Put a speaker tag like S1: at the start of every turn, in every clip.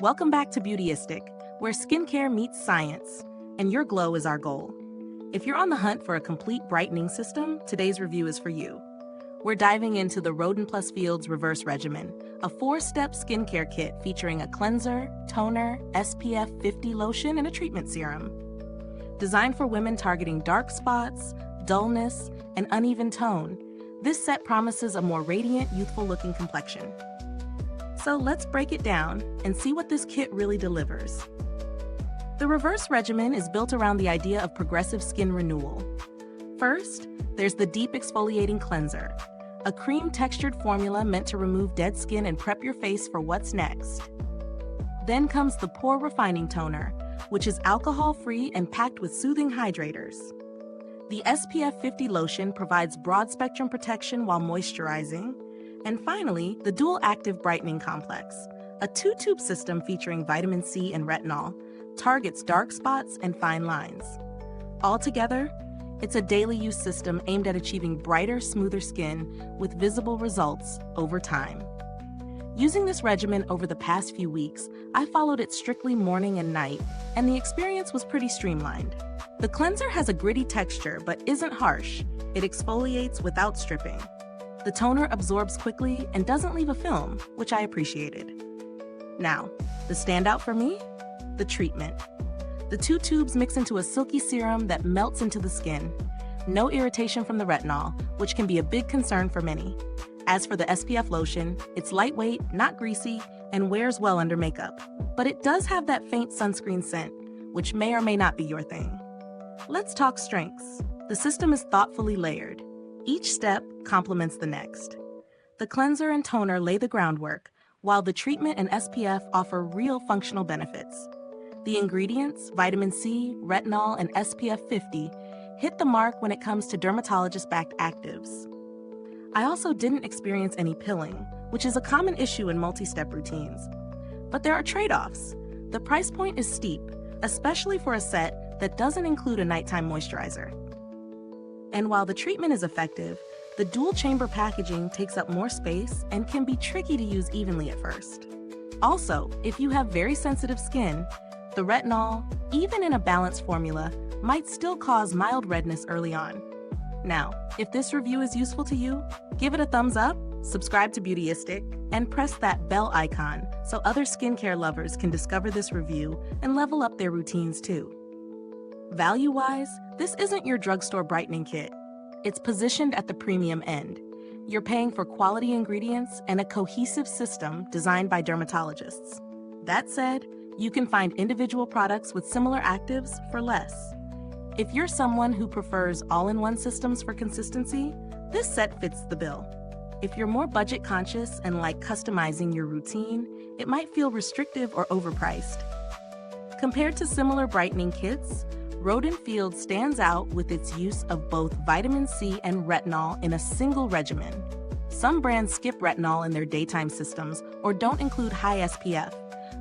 S1: Welcome back to Beautyistic, where skincare meets science, and your glow is our goal. If you're on the hunt for a complete brightening system, today's review is for you. We're diving into the Rodan Fields Reverse Regimen, a 4-step skincare kit featuring a cleanser, toner, SPF 50 lotion, and a treatment serum. Designed for women targeting dark spots, dullness, and uneven tone, this set promises a more radiant, youthful-looking complexion. So let's break it down and see what this kit really delivers. The Reverse Regimen is built around the idea of progressive skin renewal. First, there's the Deep Exfoliating Cleanser, a cream-textured formula meant to remove dead skin and prep your face for what's next. Then comes the Pore Refining Toner, which is alcohol-free and packed with soothing hydrators. The SPF 50 lotion provides broad-spectrum protection while moisturizing. And finally, the Dual Active Brightening Complex, a 2-tube system featuring vitamin C and retinol, targets dark spots and fine lines. Altogether, it's a daily use system aimed at achieving brighter, smoother skin with visible results over time. Using this regimen over the past few weeks, I followed it strictly morning and night, and the experience was pretty streamlined. The cleanser has a gritty texture but isn't harsh. It exfoliates without stripping. The toner absorbs quickly and doesn't leave a film, which I appreciated. Now, the standout for me? The treatment. The 2 tubes mix into a silky serum that melts into the skin. No irritation from the retinol, which can be a big concern for many. As for the SPF lotion, it's lightweight, not greasy, and wears well under makeup. But it does have that faint sunscreen scent, which may or may not be your thing. Let's talk strengths. The system is thoughtfully layered. Each step complements the next. The cleanser and toner lay the groundwork, while the treatment and SPF offer real functional benefits. The ingredients, vitamin C, retinol, and SPF 50, hit the mark when it comes to dermatologist-backed actives. I also didn't experience any pilling, which is a common issue in multi-step routines. But there are trade-offs. The price point is steep, especially for a set that doesn't include a nighttime moisturizer. And while the treatment is effective, the dual-chamber packaging takes up more space and can be tricky to use evenly at first. Also, if you have very sensitive skin, the retinol, even in a balanced formula, might still cause mild redness early on. Now, if this review is useful to you, give it a thumbs up, subscribe to Beautyistic, and press that bell icon so other skincare lovers can discover this review and level up their routines too. Value-wise, this isn't your drugstore brightening kit. It's positioned at the premium end. You're paying for quality ingredients and a cohesive system designed by dermatologists. That said, you can find individual products with similar actives for less. If you're someone who prefers all-in-one systems for consistency, this set fits the bill. If you're more budget conscious and like customizing your routine, it might feel restrictive or overpriced. Compared to similar brightening kits, Rodan Fields stands out with its use of both vitamin C and retinol in a single regimen. Some brands skip retinol in their daytime systems or don't include high SPF,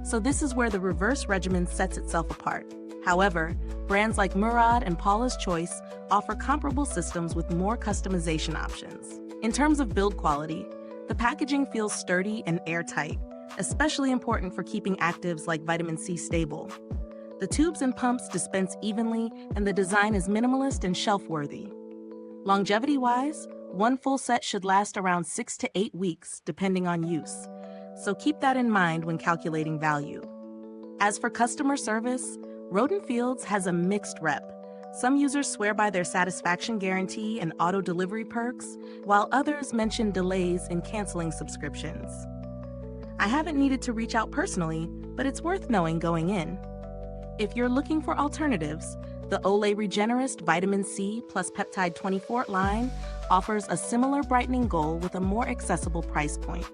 S1: so this is where the Reverse Regimen sets itself apart. However, brands like Murad and Paula's Choice offer comparable systems with more customization options. In terms of build quality, the packaging feels sturdy and airtight, especially important for keeping actives like vitamin C stable. The tubes and pumps dispense evenly, and the design is minimalist and shelf-worthy. Longevity-wise, one full set should last around 6 to 8 weeks, depending on use. So keep that in mind when calculating value. As for customer service, Rodan Fields has a mixed rep. Some users swear by their satisfaction guarantee and auto-delivery perks, while others mention delays in canceling subscriptions. I haven't needed to reach out personally, but it's worth knowing going in. If you're looking for alternatives, the Olay Regenerist Vitamin C plus Peptide 24 line offers a similar brightening goal with a more accessible price point.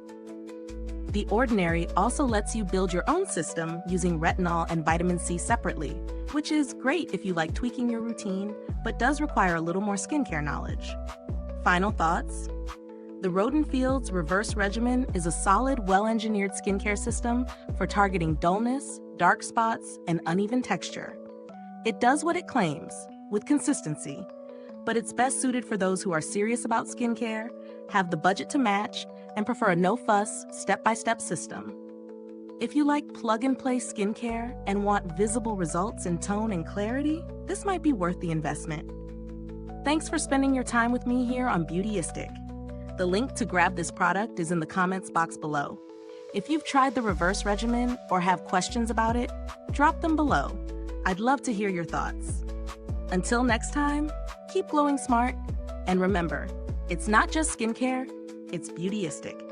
S1: The Ordinary also lets you build your own system using retinol and vitamin C separately, which is great if you like tweaking your routine, but does require a little more skincare knowledge. Final thoughts? The Rodan Fields Reverse Regimen is a solid, well-engineered skincare system for targeting dullness, dark spots, and uneven texture. It does what it claims, with consistency, but it's best suited for those who are serious about skincare, have the budget to match, and prefer a no-fuss, step-by-step system. If you like plug-and-play skincare and want visible results in tone and clarity, this might be worth the investment. Thanks for spending your time with me here on Beautyistic. The link to grab this product is in the comments box below. If you've tried the reverse regimen or have questions about it, drop them below. I'd love to hear your thoughts. Until next time, keep glowing smart, and remember, it's not just skincare, it's Beautyistic.